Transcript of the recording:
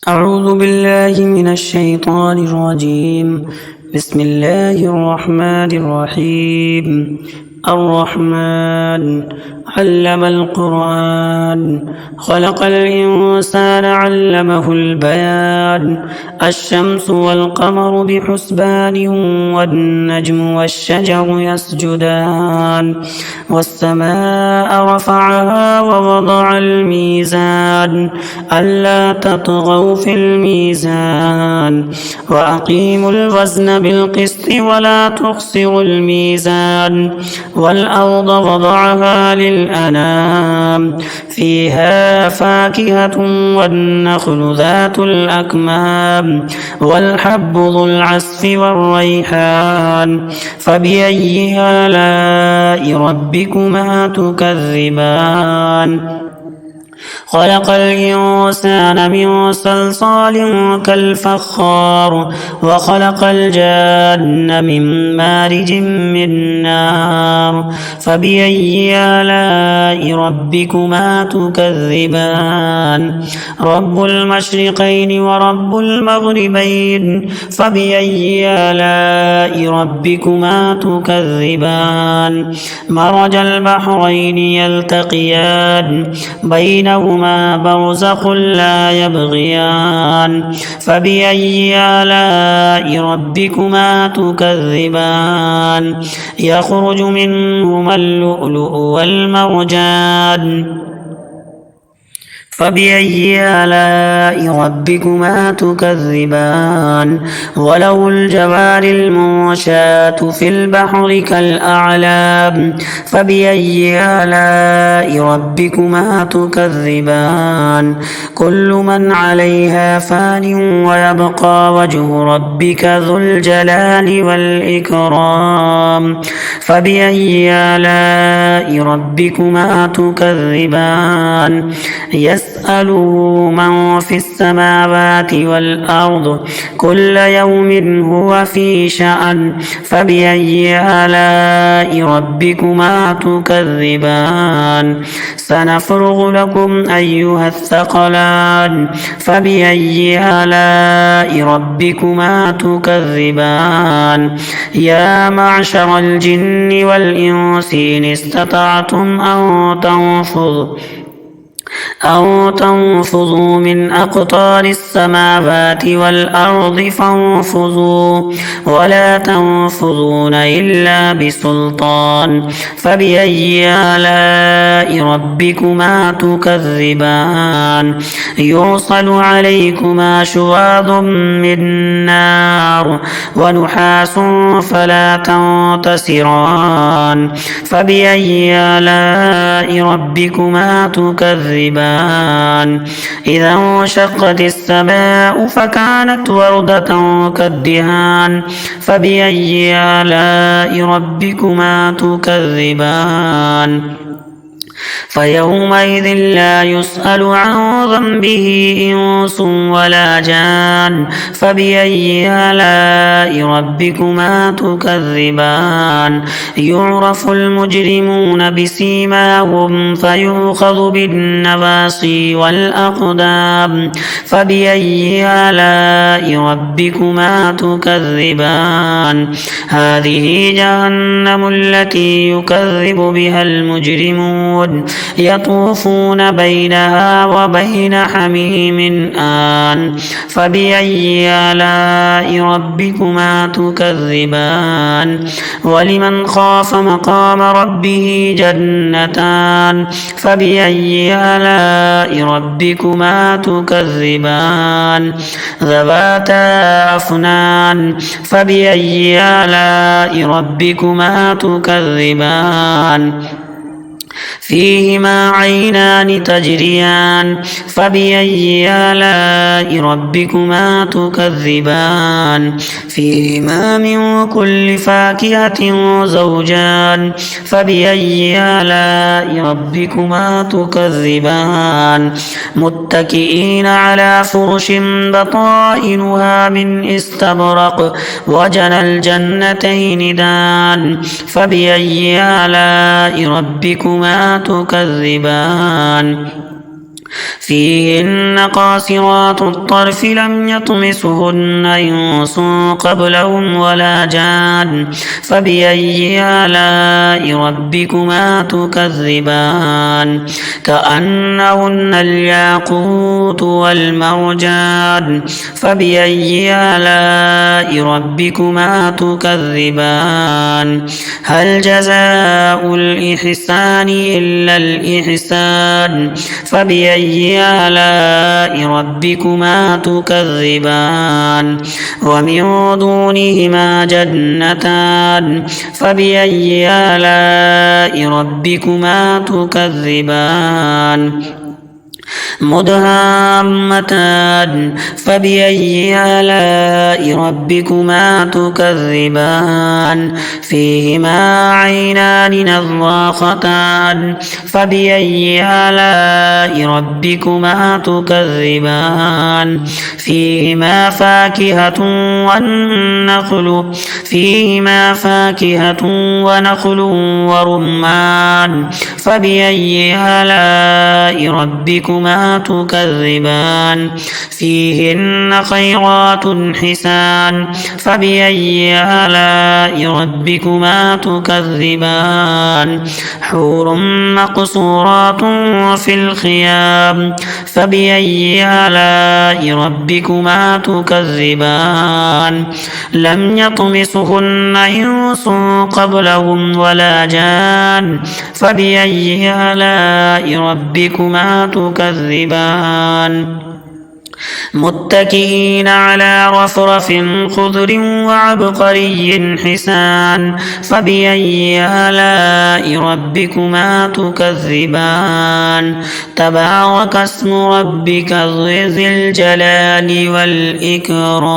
أعوذ بالله من الشيطان الرجيم. بسم الله الرحمن الرحيم. الرحمن علم القرآن خلق الإنسان علمه البيان. الشمس والقمر بحسبان والنجم والشجر يسجدان والسماء رفعها ووضع الميزان ألا تطغوا في الميزان وأقيموا الوزن بالقسط ولا تخسروا الميزان والأرض وضعها للأنام فيها فاكهة والنخل ذات الأكمام والحب ذو العصف والريحان فبأي آلاء ربكما تكذبان خلق الإنسان من صلصال كالفخار وخلق الجان من مارج من نار فبأي آلاء ربكما تكذبان رب المشرقين ورب المغربين فبأي آلاء ربكما تكذبان مرج البحرين يلتقيان بينهما برزخ لا يبغيان فبأي آلاء ربكما تكذبان يخرج منهما اللؤلؤ والمرجان فبأي آلاء ربكما تكذبان وله الجوار المنشآت في البحر كالأعلام فبأي آلاء ربكما تكذبان كل من عليها فان ويبقى وجه ربك ذو الجلال والإكرام فبأي آلاء ربكما تكذبان يسأله من في السماوات والأرض كل يوم هو في شأن فبأي آلاء ربكما تكذبان سنفرغ لكم أيها الثقلان فبأي آلاء ربكما تكذبان يا معشر الجن والإنس إن استطعتم أو تنفذوا من أقطار السماوات والأرض فانفذوا ولا تنفذون إلا بسلطان فبأي آلاء ربكما تكذبان يرسل عليكما شواظ من نار ونحاس فلا تنتصران فبأي آلاء ربكما تكذبان إذا انشقت السماء فكانت وردة كالدهان فبأي آلاء ربكما تكذبان فيومئذ لا يسأل عن ذنبه إنس ولا جان فبأي آلاء ربكما تكذبان يعرف المجرمون بسيماهم فيؤخذ بالنواصي والأقدام فبأي آلاء ربكما تكذبان هذه جهنم التي يكذب بها المجرمون يطوفون بينها وبين حميم آن فبأي آلاء ربكما تكذبان ولمن خاف مقام ربه جنتان فبأي آلاء ربكما تكذبان ذواتا أفنان فبأي آلاء ربكما تكذبان فيهما عينان تجريان فبأي آلاء ربكما تكذبان فيهما من كل فاكهة زوجان فبأي آلاء ربكما تكذبان متكئين على فرش بطائنها من استبرق وجنى الجنتين دان فبأي آلاء ربكما تكذبان فيهن قاصرات الطرف لم يطمسهن إنس قبلهم ولا جان فبأي آلاء ربكما تكذبان كأنهن الياقوت والمرجان فبأي آلاء ربكما تكذبان هل جزاء الإحسان إلا الإحسان فبأي آلاء ربكما تكذبان ومن دونهما جنتان فبأي آلاء ربكما تكذبان مدهامتان فبأي آلاء ربكما تكذبان فيهما عينان نضاختان فبأي آلاء ربكما تكذبان فيهما فاكهة ونخل ورمان فبأي آلاء ربكما تكذبان فيهن خيرات حسان فبأي آلاء ربكما تكذبان حور مقصورات في الخيام فبأي آلاء ربكما تكذبان لم يطمسهن إنس قبلهم ولا جان فبأي آلاء ربكما تكذبان متكئين على رفرف خضر وعبقري حسان فبأي آلاء ربكما تكذبان تبارك اسم ربك ذي الجلال والإكرام.